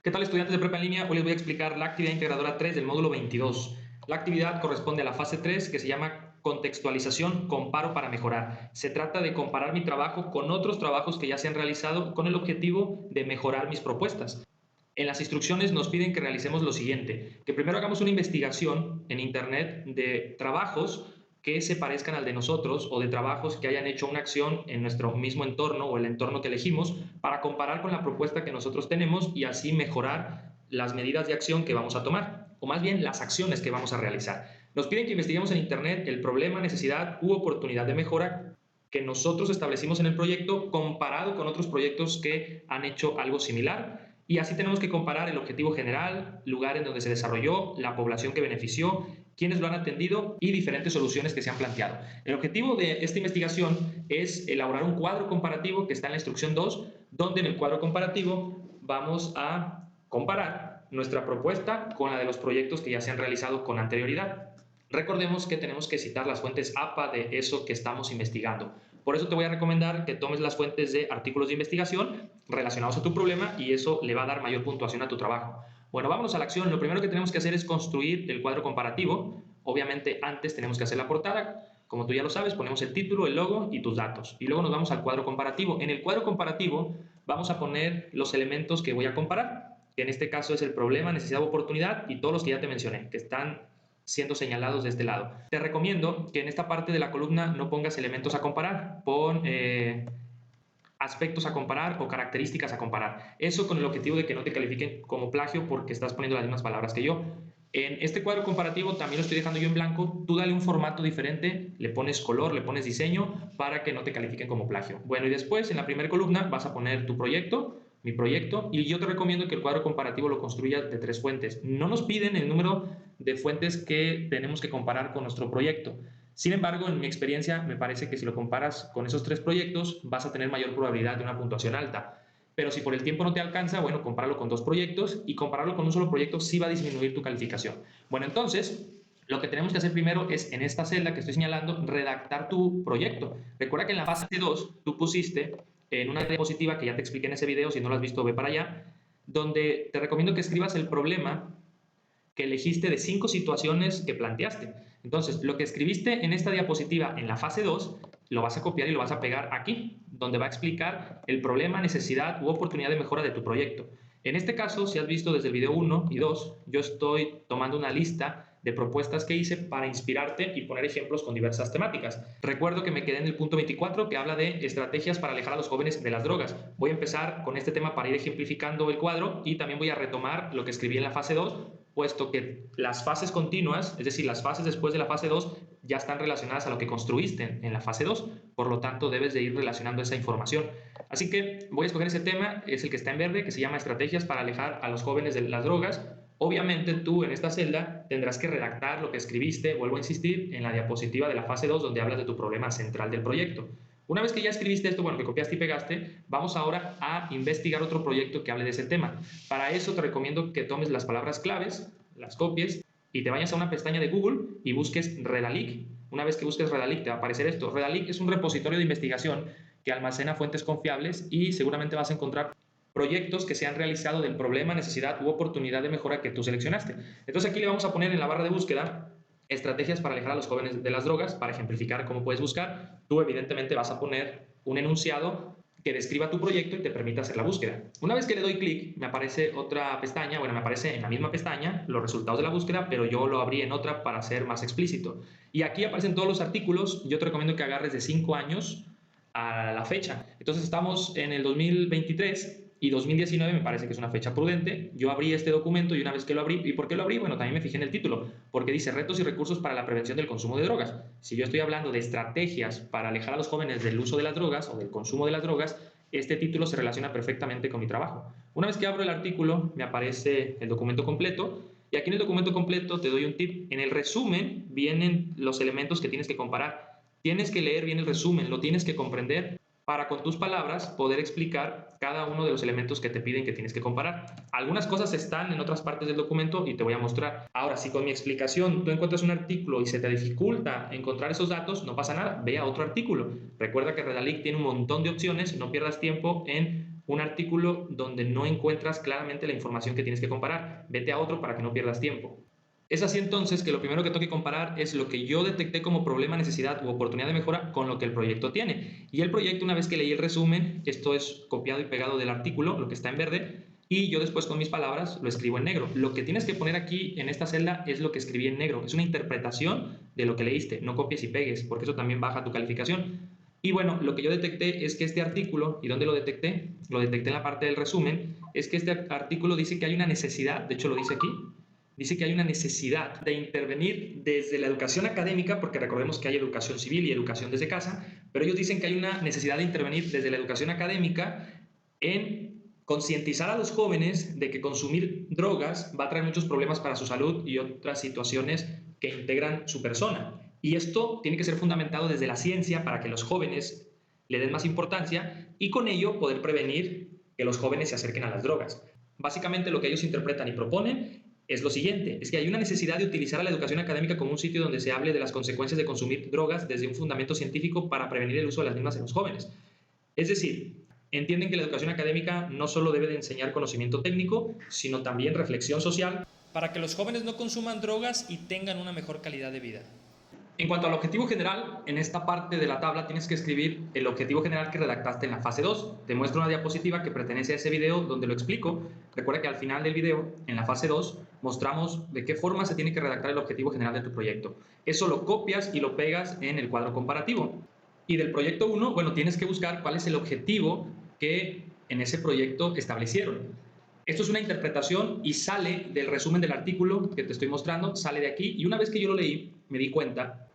¿Qué tal, estudiantes de prepa en línea? Hoy les voy a explicar la actividad integradora 3 del módulo 22. La actividad corresponde a la fase 3, que se llama contextualización, comparo para mejorar. Se trata de comparar mi trabajo con otros trabajos que ya se han realizado con el objetivo de mejorar mis propuestas. En las instrucciones nos piden que realicemos lo siguiente: que primero hagamos una investigación en internet de trabajos que se parezcan al de nosotros o de trabajos que hayan hecho una acción en nuestro mismo entorno o el entorno que elegimos, para comparar con la propuesta que nosotros tenemos y así mejorar las medidas de acción que vamos a tomar, o más bien las acciones que vamos a realizar. Nos piden que investiguemos en internet el problema, necesidad u oportunidad de mejora que nosotros establecimos en el proyecto comparado con otros proyectos que han hecho algo similar, y así tenemos que comparar el objetivo general, lugar en donde se desarrolló, la población que benefició, quiénes lo han atendido y diferentes soluciones que se han planteado. El objetivo de esta investigación es elaborar un cuadro comparativo que está en la instrucción 2, donde en el cuadro comparativo vamos a comparar nuestra propuesta con la de los proyectos que ya se han realizado con anterioridad. Recordemos que tenemos que citar las fuentes APA de eso que estamos investigando. Por eso te voy a recomendar que tomes las fuentes de artículos de investigación relacionados a tu problema, y eso le va a dar mayor puntuación a tu trabajo. Bueno, vámonos a la acción. Lo primero que tenemos que hacer es construir el cuadro comparativo. Obviamente antes tenemos que hacer la portada. Como tú ya lo sabes, ponemos el título, el logo y tus datos. Y luego nos vamos al cuadro comparativo. En el cuadro comparativo vamos a poner los elementos que voy a comparar, que en este caso es el problema, necesidad o oportunidad, y todos los que ya te mencioné, que están siendo señalados de este lado. Te recomiendo que en esta parte de la columna no pongas elementos a comparar, pon aspectos a comparar o características a comparar. Eso con el objetivo de que no te califiquen como plagio porque estás poniendo las mismas palabras que yo. En este cuadro comparativo también lo estoy dejando yo en blanco. Tú dale un formato diferente, le pones color, le pones diseño para que no te califiquen como plagio. Bueno, y después en la primera columna vas a poner tu proyecto, mi proyecto, y yo te recomiendo que el cuadro comparativo lo construyas de 3 fuentes. No nos piden el número de fuentes que tenemos que comparar con nuestro proyecto. Sin embargo, en mi experiencia, me parece que si lo comparas con esos 3 proyectos, vas a tener mayor probabilidad de una puntuación alta. Pero si por el tiempo no te alcanza, bueno, compáralo con 2 proyectos, y compararlo con un solo proyecto sí va a disminuir tu calificación. Bueno, entonces, lo que tenemos que hacer primero es, en esta celda que estoy señalando, redactar tu proyecto. Recuerda que en la fase 2 tú pusiste en una diapositiva que ya te expliqué en ese video, si no lo has visto, ve para allá, donde te recomiendo que escribas el problema que elegiste de 5 situaciones que planteaste. Entonces, lo que escribiste en esta diapositiva en la fase 2, lo vas a copiar y lo vas a pegar aquí, donde va a explicar el problema, necesidad u oportunidad de mejora de tu proyecto. En este caso, si has visto desde el video 1 y 2, yo estoy tomando una lista de propuestas que hice para inspirarte y poner ejemplos con diversas temáticas. Recuerdo que me quedé en el punto 24, que habla de estrategias para alejar a los jóvenes de las drogas. Voy a empezar con este tema para ir ejemplificando el cuadro, y también voy a retomar lo que escribí en la fase 2, puesto que las fases continuas, es decir, las fases después de la fase 2, ya están relacionadas a lo que construiste en la fase 2, por lo tanto debes de ir relacionando esa información. Así que voy a escoger ese tema, es el que está en verde, que se llama estrategias para alejar a los jóvenes de las drogas. Obviamente tú en esta celda tendrás que redactar lo que escribiste, vuelvo a insistir, en la diapositiva de la fase 2, donde hablas de tu problema central del proyecto. Una vez que ya escribiste esto, bueno, que copiaste y pegaste, vamos ahora a investigar otro proyecto que hable de ese tema. Para eso te recomiendo que tomes las palabras claves, las copies, y te vayas a una pestaña de Google y busques Redalic. Una vez que busques Redalic te va a aparecer esto. Redalic es un repositorio de investigación que almacena fuentes confiables, y seguramente vas a encontrar proyectos que se han realizado del problema, necesidad u oportunidad de mejora que tú seleccionaste. Entonces aquí le vamos a poner en la barra de búsqueda estrategias para alejar a los jóvenes de las drogas, para ejemplificar cómo puedes buscar. Tú evidentemente vas a poner un enunciado que describa tu proyecto y te permita hacer la búsqueda. Una vez que le doy clic, me aparece otra pestaña, bueno, me aparece en la misma pestaña los resultados de la búsqueda, pero yo lo abrí en otra para ser más explícito. Y aquí aparecen todos los artículos. Yo te recomiendo que agarres de 5 años a la fecha. Entonces estamos en el 2023 y 2019 me parece que es una fecha prudente. Yo abrí este documento, y una vez que lo abrí, ¿y por qué lo abrí? Bueno, también me fijé en el título, porque dice retos y recursos para la prevención del consumo de drogas. Si yo estoy hablando de estrategias para alejar a los jóvenes del uso de las drogas o del consumo de las drogas, este título se relaciona perfectamente con mi trabajo. Una vez que abro el artículo, me aparece el documento completo, y aquí en el documento completo te doy un tip. En el resumen vienen los elementos que tienes que comparar. Tienes que leer bien el resumen, lo tienes que comprender para, con tus palabras, poder explicar cada uno de los elementos que te piden que tienes que comparar. Algunas cosas están en otras partes del documento y te voy a mostrar. Ahora, si con mi explicación tú encuentras un artículo y se te dificulta encontrar esos datos, no pasa nada, ve a otro artículo. Recuerda que Redalic tiene un montón de opciones, no pierdas tiempo en un artículo donde no encuentras claramente la información que tienes que comparar. Vete a otro para que no pierdas tiempo. Es así entonces que lo primero que tengo que comparar es lo que yo detecté como problema, necesidad u oportunidad de mejora con lo que el proyecto tiene. Y el proyecto, una vez que leí el resumen, esto es copiado y pegado del artículo, lo que está en verde, y yo después con mis palabras lo escribo en negro. Lo que tienes que poner aquí en esta celda es lo que escribí en negro. Es una interpretación de lo que leíste, no copies y pegues, porque eso también baja tu calificación. Y bueno, lo que yo detecté es que este artículo, ¿y dónde lo detecté? Lo detecté en la parte del resumen, es que este artículo dice que hay una necesidad, de hecho lo dice aquí, dice que hay una necesidad de intervenir desde la educación académica, porque recordemos que hay educación civil y educación desde casa, pero ellos dicen que hay una necesidad de intervenir desde la educación académica en concientizar a los jóvenes de que consumir drogas va a traer muchos problemas para su salud y otras situaciones que integran su persona. Y esto tiene que ser fundamentado desde la ciencia para que los jóvenes le den más importancia y con ello poder prevenir que los jóvenes se acerquen a las drogas. Básicamente lo que ellos interpretan y proponen es lo siguiente, es que hay una necesidad de utilizar a la educación académica como un sitio donde se hable de las consecuencias de consumir drogas desde un fundamento científico para prevenir el uso de las mismas en los jóvenes. Es decir, entienden que la educación académica no solo debe de enseñar conocimiento técnico, sino también reflexión social para que los jóvenes no consuman drogas y tengan una mejor calidad de vida. En cuanto al objetivo general, en esta parte de la tabla tienes que escribir el objetivo general que redactaste en la fase 2. Te muestro una diapositiva que pertenece a ese video donde lo explico. Recuerda que al final del video, en la fase 2, mostramos de qué forma se tiene que redactar el objetivo general de tu proyecto. Eso lo copias y lo pegas en el cuadro comparativo. Y del proyecto 1, bueno, tienes que buscar cuál es el objetivo que en ese proyecto establecieron. Esto es una interpretación y sale del resumen del artículo que te estoy mostrando, sale de aquí, y una vez que yo lo leí, me di cuenta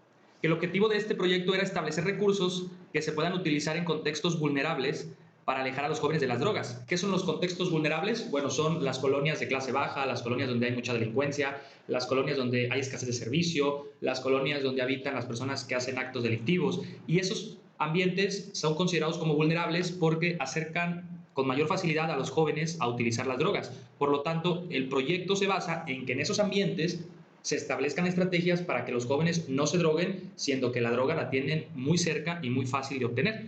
que el objetivo de este proyecto era establecer recursos que se puedan utilizar en contextos vulnerables para alejar a los jóvenes de las drogas. ¿Qué son los contextos vulnerables? Bueno, son las colonias de clase baja, las colonias donde hay mucha delincuencia, las colonias donde hay escasez de servicio, las colonias donde habitan las personas que hacen actos delictivos. Y esos ambientes son considerados como vulnerables porque acercan con mayor facilidad a los jóvenes a utilizar las drogas. Por lo tanto, el proyecto se basa en que en esos ambientes se establezcan estrategias para que los jóvenes no se droguen, siendo que la droga la tienen muy cerca y muy fácil de obtener.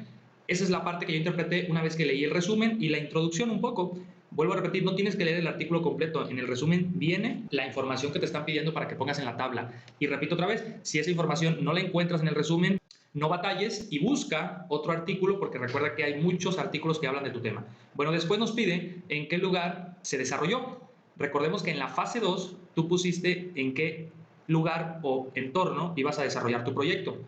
Esa es la parte que yo interpreté una vez que leí el resumen y la introducción un poco. Vuelvo a repetir, no tienes que leer el artículo completo. En el resumen viene la información que te están pidiendo para que pongas en la tabla. Y repito otra vez, si esa información no la encuentras en el resumen, no batalles y busca otro artículo porque recuerda que hay muchos artículos que hablan de tu tema. Bueno, después nos pide en qué lugar se desarrolló. Recordemos que en la fase 2 tú pusiste en qué lugar o entorno ibas a desarrollar tu proyecto.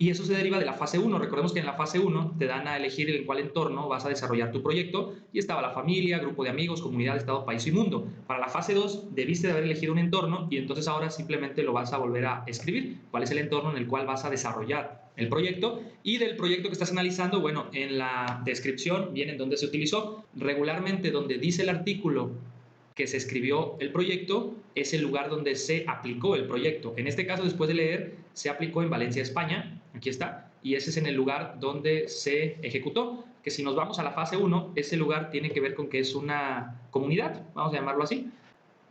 Y eso se deriva de la fase 1. Recordemos que en la fase 1 te dan a elegir en cuál entorno vas a desarrollar tu proyecto y estaba la familia, grupo de amigos, comunidad, estado, país y mundo. Para la fase 2 debiste de haber elegido un entorno y entonces ahora simplemente lo vas a volver a escribir. ¿Cuál es el entorno en el cual vas a desarrollar el proyecto? Y del proyecto que estás analizando, bueno, en la descripción viene en dónde se utilizó. Regularmente donde dice el artículo que se escribió el proyecto es el lugar donde se aplicó el proyecto. En este caso, después de leer, se aplicó en Valencia, España. Aquí está. Y ese es en el lugar donde se ejecutó. Que si nos vamos a la fase 1, ese lugar tiene que ver con que es una comunidad, vamos a llamarlo así.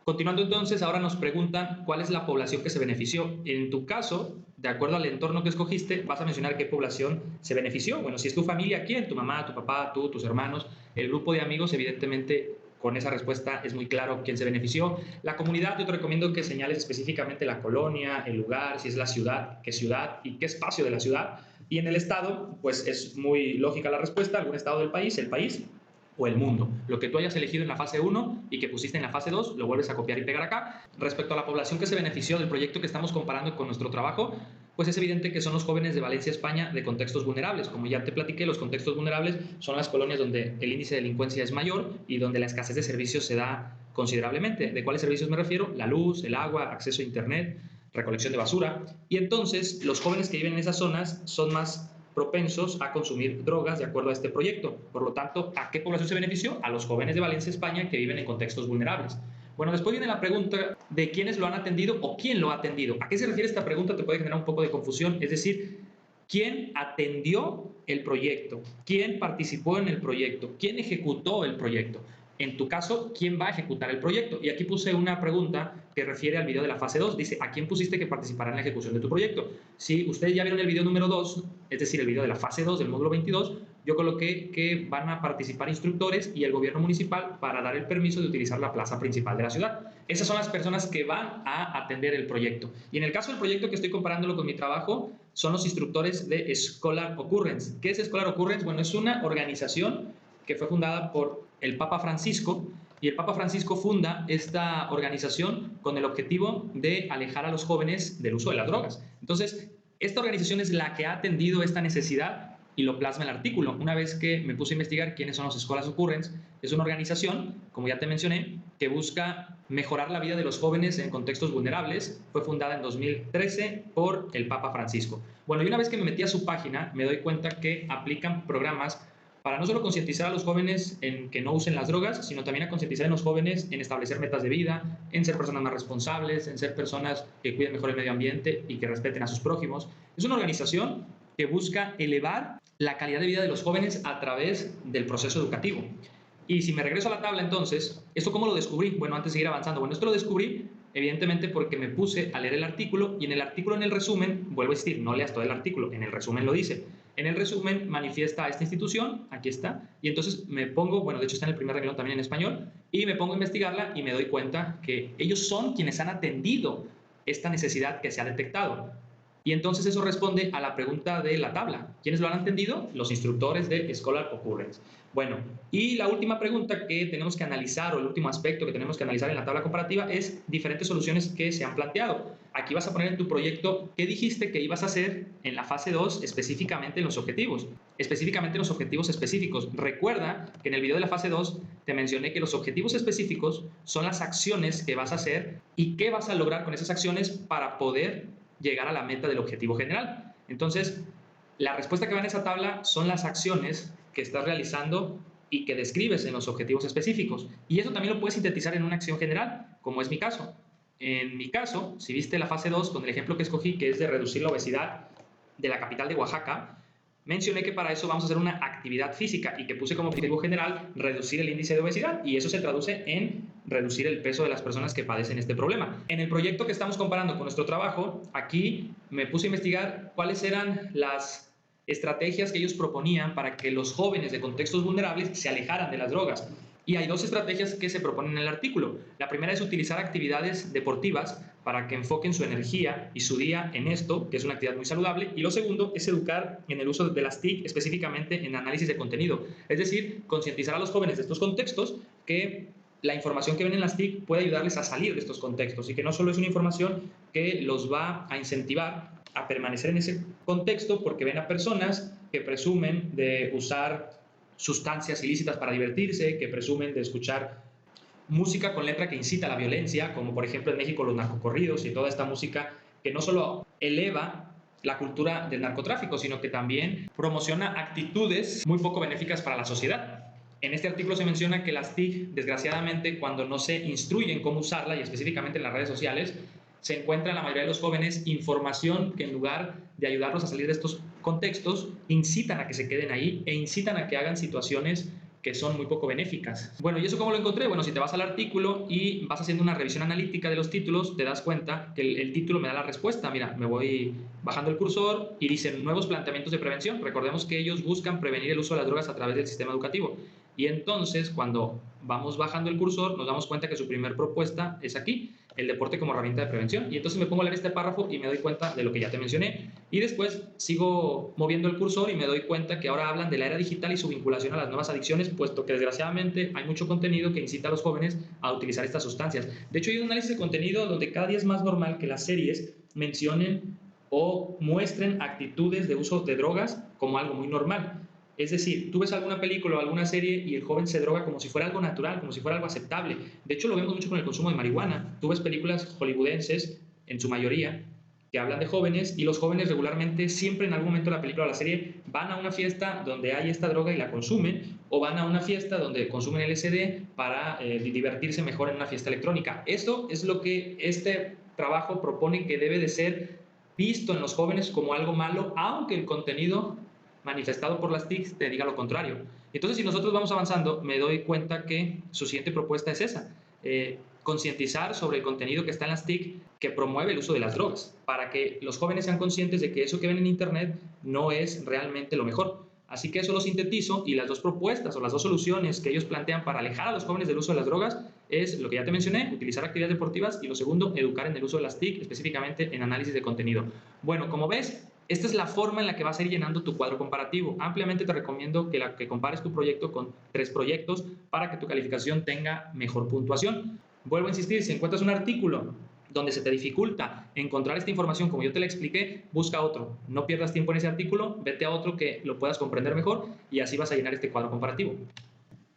Continuando entonces, ahora nos preguntan cuál es la población que se benefició. En tu caso, de acuerdo al entorno que escogiste, vas a mencionar qué población se benefició. Bueno, si es tu familia, ¿quién? Tu mamá, tu papá, tú, tus hermanos. El grupo de amigos, evidentemente, con esa respuesta es muy claro quién se benefició. La comunidad, yo te recomiendo que señales específicamente la colonia, el lugar, si es la ciudad y qué espacio de la ciudad. Y en el estado, pues es muy lógica la respuesta, algún estado del país, el país o el mundo. Lo que tú hayas elegido en la fase 1 y que pusiste en la fase 2, lo vuelves a copiar y pegar acá. Respecto a la población que se benefició del proyecto que estamos comparando con nuestro trabajo, pues es evidente que son los jóvenes de Valencia, España, de contextos vulnerables. Como ya te platiqué, los contextos vulnerables son las colonias donde el índice de delincuencia es mayor y donde la escasez de servicios se da considerablemente. ¿De cuáles servicios me refiero? La luz, el agua, acceso a internet, recolección de basura. Y entonces los jóvenes que viven en esas zonas son más propensos a consumir drogas de acuerdo a este proyecto. Por lo tanto, ¿a qué población se benefició? A los jóvenes de Valencia, España, que viven en contextos vulnerables. Bueno, después viene la pregunta de quiénes lo han atendido o quién lo ha atendido. ¿A qué se refiere esta pregunta? Te puede generar un poco de confusión. Es decir, ¿quién atendió el proyecto? ¿Quién participó en el proyecto? ¿Quién ejecutó el proyecto? En tu caso, ¿quién va a ejecutar el proyecto? Y aquí puse una pregunta que refiere al video de la fase 2. Dice, ¿a quién pusiste que participará en la ejecución de tu proyecto? Si ustedes ya vieron el video número 2, es decir, el video de la fase 2 del módulo 22, yo coloqué que van a participar instructores y el gobierno municipal para dar el permiso de utilizar la plaza principal de la ciudad. Esas son las personas que van a atender el proyecto. Y en el caso del proyecto que estoy comparándolo con mi trabajo, son los instructores de Scholar Occurrence. ¿Qué es Scholar Occurrence? Bueno, es una organización que fue fundada por el Papa Francisco, y el Papa Francisco funda esta organización con el objetivo de alejar a los jóvenes del uso de las drogas. Entonces, esta organización es la que ha atendido esta necesidad y lo plasma el artículo. Una vez que me puse a investigar quiénes son los Scholars Occurrence, es una organización, como ya te mencioné, que busca mejorar la vida de los jóvenes en contextos vulnerables. Fue fundada en 2013 por el Papa Francisco. Bueno, y una vez que me metí a su página, me doy cuenta que aplican programas para no solo concientizar a los jóvenes en que no usen las drogas, sino también a concientizar a los jóvenes en establecer metas de vida, en ser personas más responsables, en ser personas que cuiden mejor el medio ambiente y que respeten a sus prójimos. Es una organización que busca elevar la calidad de vida de los jóvenes a través del proceso educativo. Y si me regreso a la tabla, entonces, ¿esto cómo lo descubrí? Bueno, antes de seguir avanzando, bueno, esto lo descubrí evidentemente porque me puse a leer el artículo, y en el artículo, en el resumen, vuelvo a decir, no leas todo el artículo, en el resumen lo dice. En el resumen manifiesta a esta institución, aquí está, y entonces me pongo, bueno, de hecho está en el primer renglón también en español, y me pongo a investigarla y me doy cuenta que ellos son quienes han atendido esta necesidad que se ha detectado. Y entonces eso responde a la pregunta de la tabla. ¿Quiénes lo han entendido? Los instructores de Scholar Occurrence. Bueno, y la última pregunta que tenemos que analizar, o el último aspecto que tenemos que analizar en la tabla comparativa, es diferentes soluciones que se han planteado. Aquí vas a poner en tu proyecto qué dijiste que ibas a hacer en la fase 2, específicamente en los objetivos. Específicamente en los objetivos específicos. Recuerda que en el video de la fase 2 te mencioné que los objetivos específicos son las acciones que vas a hacer y qué vas a lograr con esas acciones para poder llegar a la meta del objetivo general. Entonces, la respuesta que va en esa tabla son las acciones que estás realizando y que describes en los objetivos específicos. Y eso también lo puedes sintetizar en una acción general, como es mi caso. En mi caso, si viste la fase 2 con el ejemplo que escogí, que es de reducir la obesidad de la capital de Oaxaca, mencioné que para eso vamos a hacer una actividad física y que puse como objetivo general reducir el índice de obesidad, y eso se traduce en reducir el peso de las personas que padecen este problema. En el proyecto que estamos comparando con nuestro trabajo, aquí me puse a investigar cuáles eran las estrategias que ellos proponían para que los jóvenes de contextos vulnerables se alejaran de las drogas. Y hay dos estrategias que se proponen en el artículo. La primera es utilizar actividades deportivas para que enfoquen su energía y su día en esto, que es una actividad muy saludable. Y lo segundo es educar en el uso de las TIC, específicamente en análisis de contenido. Es decir, concientizar a los jóvenes de estos contextos, que la información que ven en las TIC puede ayudarles a salir de estos contextos, y que no solo es una información que los va a incentivar a permanecer en ese contexto porque ven a personas que presumen de usar sustancias ilícitas para divertirse, que presumen de escuchar música con letra que incita a la violencia, como por ejemplo en México los narcocorridos y toda esta música que no solo eleva la cultura del narcotráfico, sino que también promociona actitudes muy poco benéficas para la sociedad. En este artículo se menciona que las TIC, desgraciadamente, cuando no se instruyen cómo usarla, y específicamente en las redes sociales, se encuentra en la mayoría de los jóvenes información que, en lugar de ayudarlos a salir de estos contextos, incitan a que se queden ahí e incitan a que hagan situaciones que son muy poco benéficas. Bueno, ¿y eso cómo lo encontré? Bueno, si te vas al artículo y vas haciendo una revisión analítica de los títulos, te das cuenta que el título me da la respuesta. Mira, me voy bajando el cursor y dicen nuevos planteamientos de prevención. Recordemos que ellos buscan prevenir el uso de las drogas a través del sistema educativo. Y entonces, cuando vamos bajando el cursor, nos damos cuenta que su primer propuesta es aquí, el deporte como herramienta de prevención. Y entonces me pongo a leer este párrafo y me doy cuenta de lo que ya te mencioné. Y después sigo moviendo el cursor y me doy cuenta que ahora hablan de la era digital y su vinculación a las nuevas adicciones, puesto que desgraciadamente hay mucho contenido que incita a los jóvenes a utilizar estas sustancias. De hecho, hay un análisis de contenido donde cada día es más normal que las series mencionen o muestren actitudes de uso de drogas como algo muy normal. Es decir, tú ves alguna película o alguna serie y el joven se droga como si fuera algo natural, como si fuera algo aceptable. De hecho, lo vemos mucho con el consumo de marihuana. Tú ves películas hollywoodenses, en su mayoría, que hablan de jóvenes, y los jóvenes regularmente, siempre en algún momento de la película o la serie, van a una fiesta donde hay esta droga y la consumen, o van a una fiesta donde consumen LSD para divertirse mejor en una fiesta electrónica. Esto es lo que este trabajo propone que debe de ser visto en los jóvenes como algo malo, aunque el contenido manifestado por las TIC te diga lo contrario. Entonces, si nosotros vamos avanzando, me doy cuenta que su siguiente propuesta es esa, concientizar sobre el contenido que está en las TIC que promueve el uso de las drogas, para que los jóvenes sean conscientes de que eso que ven en Internet no es realmente lo mejor. Así que eso lo sintetizo y las dos propuestas o las dos soluciones que ellos plantean para alejar a los jóvenes del uso de las drogas es lo que ya te mencioné, utilizar actividades deportivas, y lo segundo, educar en el uso de las TIC, específicamente en análisis de contenido. Bueno, como ves, esta es la forma en la que vas a ir llenando tu cuadro comparativo. Ampliamente te recomiendo que compares tu proyecto con 3 proyectos para que tu calificación tenga mejor puntuación. Vuelvo a insistir, si encuentras un artículo donde se te dificulta encontrar esta información como yo te la expliqué, busca otro. No pierdas tiempo en ese artículo, vete a otro que lo puedas comprender mejor y así vas a llenar este cuadro comparativo.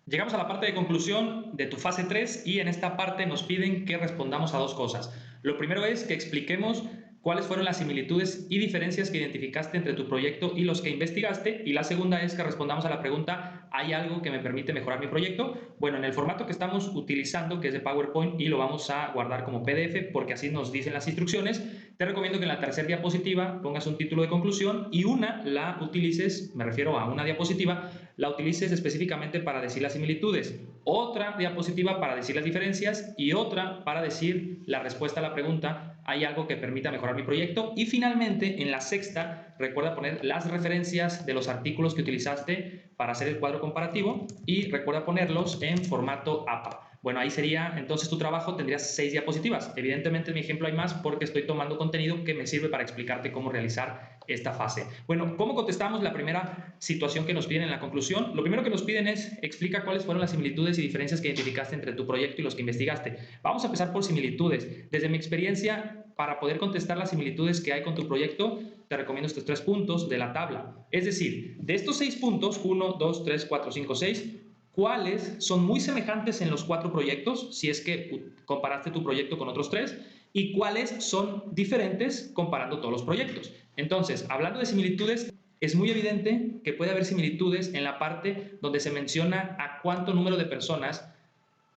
Llegamos a la parte de conclusión de tu fase 3 y en esta parte nos piden que respondamos a dos cosas. Lo primero es que expliquemos cuáles fueron las similitudes y diferencias que identificaste entre tu proyecto y los que investigaste, y la segunda es que respondamos a la pregunta, ¿hay algo que me permite mejorar mi proyecto? Bueno, en el formato que estamos utilizando, que es de PowerPoint, y lo vamos a guardar como PDF porque así nos dicen las instrucciones, te recomiendo que en la tercera diapositiva pongas un título de conclusión y una la utilices, me refiero a una diapositiva, la utilices específicamente para decir las similitudes, otra diapositiva para decir las diferencias y otra para decir la respuesta a la pregunta, ¿hay algo que permita mejorar mi proyecto? Y finalmente, en la sexta, recuerda poner las referencias de los artículos que utilizaste para hacer el cuadro comparativo y recuerda ponerlos en formato APA. Bueno, ahí sería entonces tu trabajo, tendrías 6 diapositivas. Evidentemente en mi ejemplo hay más porque estoy tomando contenido que me sirve para explicarte cómo realizar esta fase. Bueno, ¿cómo contestamos la primera situación que nos piden en la conclusión? Lo primero que nos piden es explica cuáles fueron las similitudes y diferencias que identificaste entre tu proyecto y los que investigaste. Vamos a empezar por similitudes. Desde mi experiencia, para poder contestar las similitudes que hay con tu proyecto, te recomiendo estos 3 puntos de la tabla. Es decir, de estos 6 puntos, 1, 2, 3, 4, 5, 6, ¿cuáles son muy semejantes en los 4 proyectos, si es que comparaste tu proyecto con otros 3? ¿Y cuáles son diferentes comparando todos los proyectos? Entonces, hablando de similitudes, es muy evidente que puede haber similitudes en la parte donde se menciona a cuánto número de personas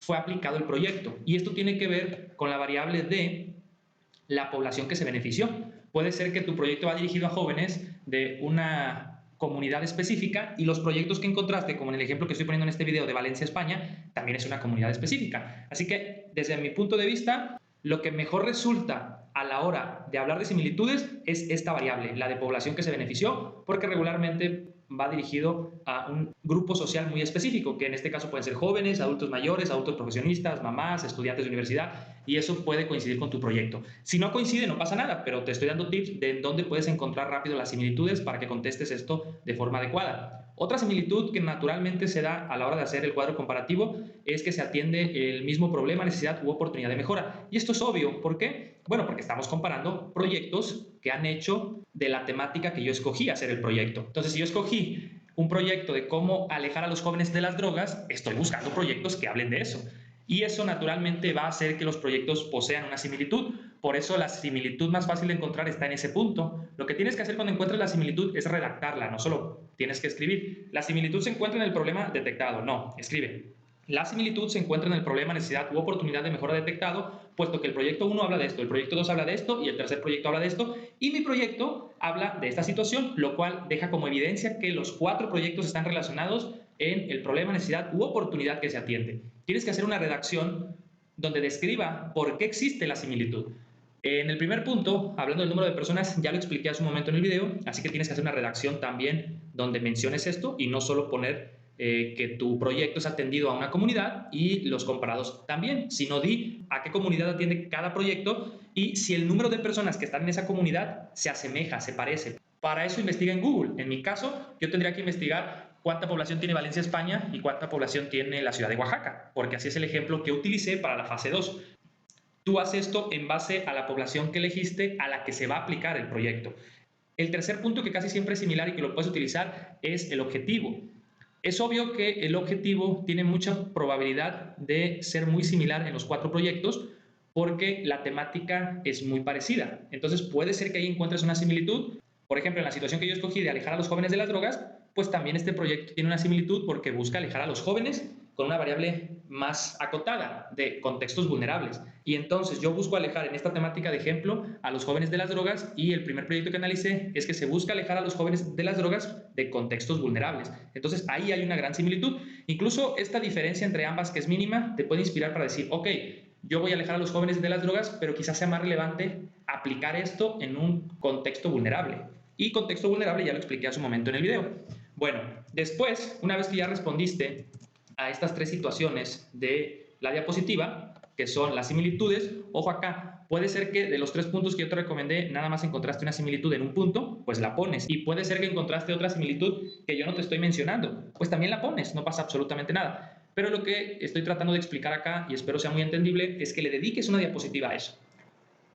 fue aplicado el proyecto. Y esto tiene que ver con la variable de la población que se benefició. Puede ser que tu proyecto va dirigido a jóvenes de una comunidad específica y los proyectos que encontraste, como en el ejemplo que estoy poniendo en este video de Valencia, España, también es una comunidad específica. Así que, desde mi punto de vista, lo que mejor resulta a la hora de hablar de similitudes es esta variable, la de población que se benefició, porque regularmente va dirigido a un grupo social muy específico, que en este caso pueden ser jóvenes, adultos mayores, adultos profesionistas, mamás, estudiantes de universidad, y eso puede coincidir con tu proyecto. Si no coincide, no pasa nada, pero te estoy dando tips de dónde puedes encontrar rápido las similitudes para que contestes esto de forma adecuada. Otra similitud que naturalmente se da a la hora de hacer el cuadro comparativo es que se atiende el mismo problema, necesidad u oportunidad de mejora. Y esto es obvio, ¿por qué? Bueno, porque estamos comparando proyectos que han hecho de la temática que yo escogí hacer el proyecto. Entonces, si yo escogí un proyecto de cómo alejar a los jóvenes de las drogas, estoy buscando proyectos que hablen de eso. Y eso naturalmente va a hacer que los proyectos posean una similitud. Por eso la similitud más fácil de encontrar está en ese punto. Lo que tienes que hacer cuando encuentres la similitud es redactarla, no solo tienes que escribir. La similitud se encuentra en el problema detectado. No, escribe. La similitud se encuentra en el problema, necesidad u oportunidad de mejora detectado, puesto que el proyecto 1 habla de esto, el proyecto 2 habla de esto y el tercer proyecto habla de esto, y mi proyecto habla de esta situación, lo cual deja como evidencia que los 4 proyectos están relacionados en el problema, necesidad u oportunidad que se atiende. Tienes que hacer una redacción donde describa por qué existe la similitud. En el primer punto, hablando del número de personas, ya lo expliqué hace un momento en el video, así que tienes que hacer una redacción también donde menciones esto y no solo poner que tu proyecto es atendido a una comunidad y los comparados también, sino di a qué comunidad atiende cada proyecto y si el número de personas que están en esa comunidad se asemeja, se parece. Para eso investiga en Google. En mi caso, yo tendría que investigar cuánta población tiene Valencia, España y cuánta población tiene la ciudad de Oaxaca, porque así es el ejemplo que utilicé para la fase 2. Tú haces esto en base a la población que elegiste a la que se va a aplicar el proyecto. El tercer punto, que casi siempre es similar y que lo puedes utilizar, es el objetivo. Es obvio que el objetivo tiene mucha probabilidad de ser muy similar en los 4 proyectos porque la temática es muy parecida. Entonces puede ser que ahí encuentres una similitud. Por ejemplo, en la situación que yo escogí de alejar a los jóvenes de las drogas, pues también este proyecto tiene una similitud porque busca alejar a los jóvenes con una variable más acotada de contextos vulnerables. Y entonces yo busco alejar en esta temática de ejemplo a los jóvenes de las drogas y el primer proyecto que analicé es que se busca alejar a los jóvenes de las drogas de contextos vulnerables. Entonces ahí hay una gran similitud. Incluso esta diferencia entre ambas, que es mínima, te puede inspirar para decir, ok, yo voy a alejar a los jóvenes de las drogas, pero quizás sea más relevante aplicar esto en un contexto vulnerable. Y contexto vulnerable ya lo expliqué hace un momento en el video. Bueno, después, una vez que ya respondiste a estas tres situaciones de la diapositiva, que son las similitudes, ojo acá, puede ser que de los tres puntos que yo te recomendé, nada más encontraste una similitud en un punto, pues la pones. Y puede ser que encontraste otra similitud que yo no te estoy mencionando, pues también la pones, no pasa absolutamente nada. Pero lo que estoy tratando de explicar acá, y espero sea muy entendible, es que le dediques una diapositiva a eso.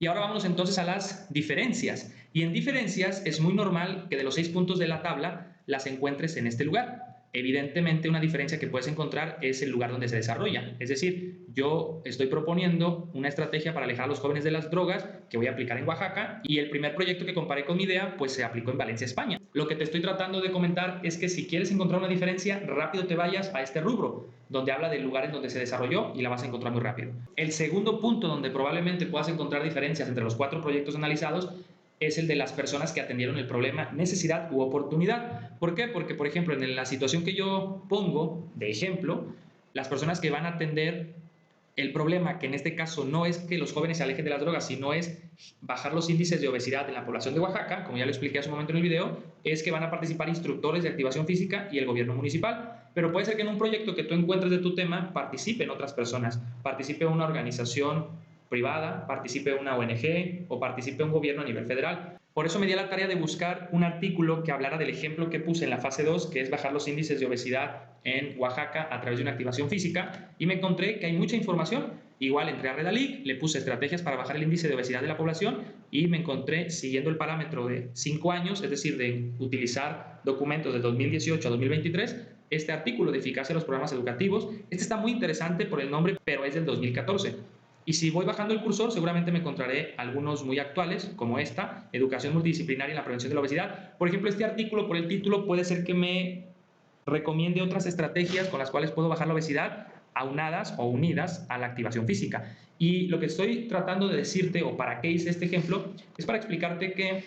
Y ahora vamos entonces a las diferencias. Y en diferencias es muy normal que de los 6 puntos de la tabla las encuentres en este lugar. Evidentemente una diferencia que puedes encontrar es el lugar donde se desarrolla. Es decir, yo estoy proponiendo una estrategia para alejar a los jóvenes de las drogas que voy a aplicar en Oaxaca y el primer proyecto que comparé con mi idea pues se aplicó en Valencia, España. Lo que te estoy tratando de comentar es que si quieres encontrar una diferencia, rápido te vayas a este rubro, donde habla del lugar en donde se desarrolló y la vas a encontrar muy rápido. El segundo punto donde probablemente puedas encontrar diferencias entre los 4 proyectos analizados es el de las personas que atendieron el problema necesidad u oportunidad. ¿Por qué? Porque, por ejemplo, en la situación que yo pongo de ejemplo, las personas que van a atender el problema, que en este caso no es que los jóvenes se alejen de las drogas, sino es bajar los índices de obesidad en la población de Oaxaca, como ya lo expliqué hace un momento en el video, es que van a participar instructores de activación física y el gobierno municipal. Pero puede ser que en un proyecto que tú encuentres de tu tema participen otras personas, participe una organización privada, participe una ONG o participe un gobierno a nivel federal. Por eso me di a la tarea de buscar un artículo que hablara del ejemplo que puse en la fase 2, que es bajar los índices de obesidad en Oaxaca a través de una activación física, y me encontré que hay mucha información. Igual entré a Redalic, le puse estrategias para bajar el índice de obesidad de la población y me encontré siguiendo el parámetro de 5 años, es decir, de utilizar documentos de 2018 a 2023, este artículo de eficacia de los programas educativos. Este está muy interesante por el nombre, pero es del 2014. Y si voy bajando el cursor, seguramente me encontraré algunos muy actuales, como esta, Educación Multidisciplinaria en la Prevención de la Obesidad. Por ejemplo, este artículo, por el título, puede ser que me recomiende otras estrategias con las cuales puedo bajar la obesidad, aunadas o unidas a la activación física. Y lo que estoy tratando de decirte, o para qué hice este ejemplo, es para explicarte que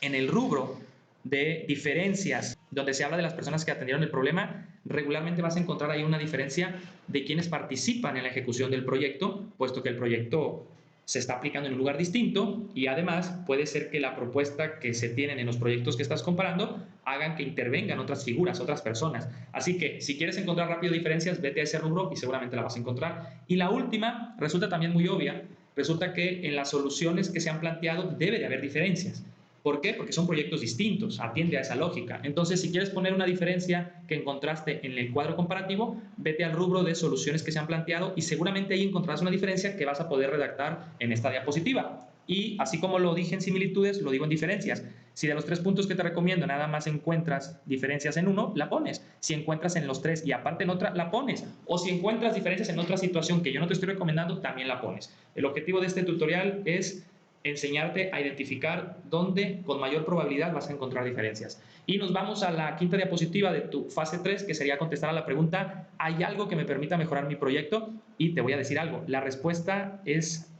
en el rubro de diferencias, donde se habla de las personas que atendieron el problema, regularmente vas a encontrar ahí una diferencia de quienes participan en la ejecución del proyecto, puesto que el proyecto se está aplicando en un lugar distinto y además puede ser que la propuesta que se tienen en los proyectos que estás comparando hagan que intervengan otras figuras, otras personas. Así que si quieres encontrar rápido diferencias, vete a ese rubro y seguramente la vas a encontrar. Y la última resulta también muy obvia. Resulta que en las soluciones que se han planteado debe de haber diferencias. ¿Por qué? Porque son proyectos distintos, atiende a esa lógica. Entonces, si quieres poner una diferencia que encontraste en el cuadro comparativo, vete al rubro de soluciones que se han planteado y seguramente ahí encontrarás una diferencia que vas a poder redactar en esta diapositiva. Y así como lo dije en similitudes, lo digo en diferencias. Si de los 3 puntos que te recomiendo nada más encuentras diferencias en uno, la pones. Si encuentras en los 3 y aparte en otra, la pones. O si encuentras diferencias en otra situación que yo no te estoy recomendando, también la pones. El objetivo de este tutorial es enseñarte a identificar dónde con mayor probabilidad vas a encontrar diferencias. Y nos vamos a la quinta diapositiva de tu fase 3, que sería contestar a la pregunta, ¿hay algo que me permita mejorar mi proyecto? Y te voy a decir algo, la respuesta es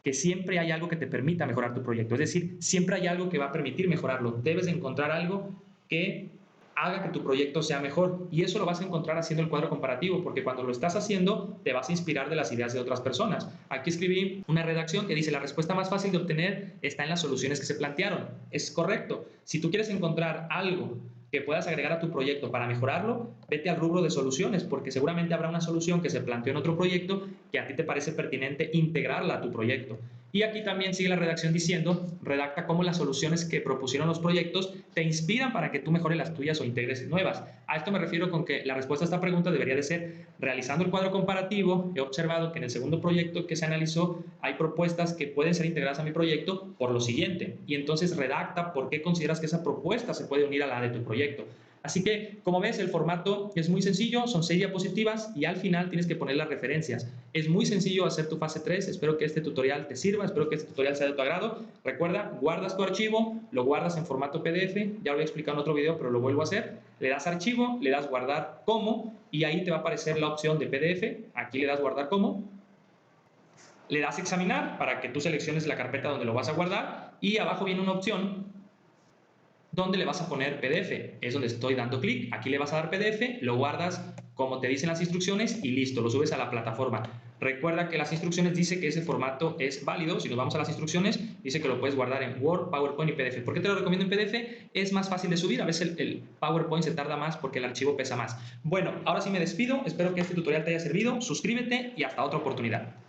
que siempre hay algo que te permita mejorar tu proyecto, es decir, siempre hay algo que va a permitir mejorarlo. Debes de encontrar algo que haga que tu proyecto sea mejor y eso lo vas a encontrar haciendo el cuadro comparativo, porque cuando lo estás haciendo te vas a inspirar de las ideas de otras personas. Aquí escribí una redacción que dice la respuesta más fácil de obtener está en las soluciones que se plantearon. Es correcto. Si tú quieres encontrar algo que puedas agregar a tu proyecto para mejorarlo, vete al rubro de soluciones, porque seguramente habrá una solución que se planteó en otro proyecto que a ti te parece pertinente integrarla a tu proyecto. Y aquí también sigue la redacción diciendo, redacta cómo las soluciones que propusieron los proyectos te inspiran para que tú mejores las tuyas o integres nuevas. A esto me refiero con que la respuesta a esta pregunta debería de ser, realizando el cuadro comparativo, he observado que en el segundo proyecto que se analizó hay propuestas que pueden ser integradas a mi proyecto por lo siguiente. Y entonces redacta por qué consideras que esa propuesta se puede unir a la de tu proyecto. Así que, como ves, el formato es muy sencillo, son 6 diapositivas y al final tienes que poner las referencias. Es muy sencillo hacer tu fase 3, espero que este tutorial te sirva, espero que este tutorial sea de tu agrado. Recuerda, guardas tu archivo, lo guardas en formato PDF, ya lo he explicado en otro video, pero lo vuelvo a hacer. Le das archivo, le das guardar como y ahí te va a aparecer la opción de PDF, aquí le das guardar como. Le das examinar para que tú selecciones la carpeta donde lo vas a guardar y abajo viene una opción donde le vas a poner PDF, es donde estoy dando clic, aquí le vas a dar PDF, lo guardas como te dicen las instrucciones y listo, lo subes a la plataforma. Recuerda que las instrucciones dice que ese formato es válido. Si nos vamos a las instrucciones, dice que lo puedes guardar en Word, PowerPoint y PDF. ¿Por qué te lo recomiendo en PDF? Es más fácil de subir. A veces el PowerPoint se tarda más porque el archivo pesa más. Bueno, ahora sí me despido. Espero que este tutorial te haya servido. Suscríbete y hasta otra oportunidad.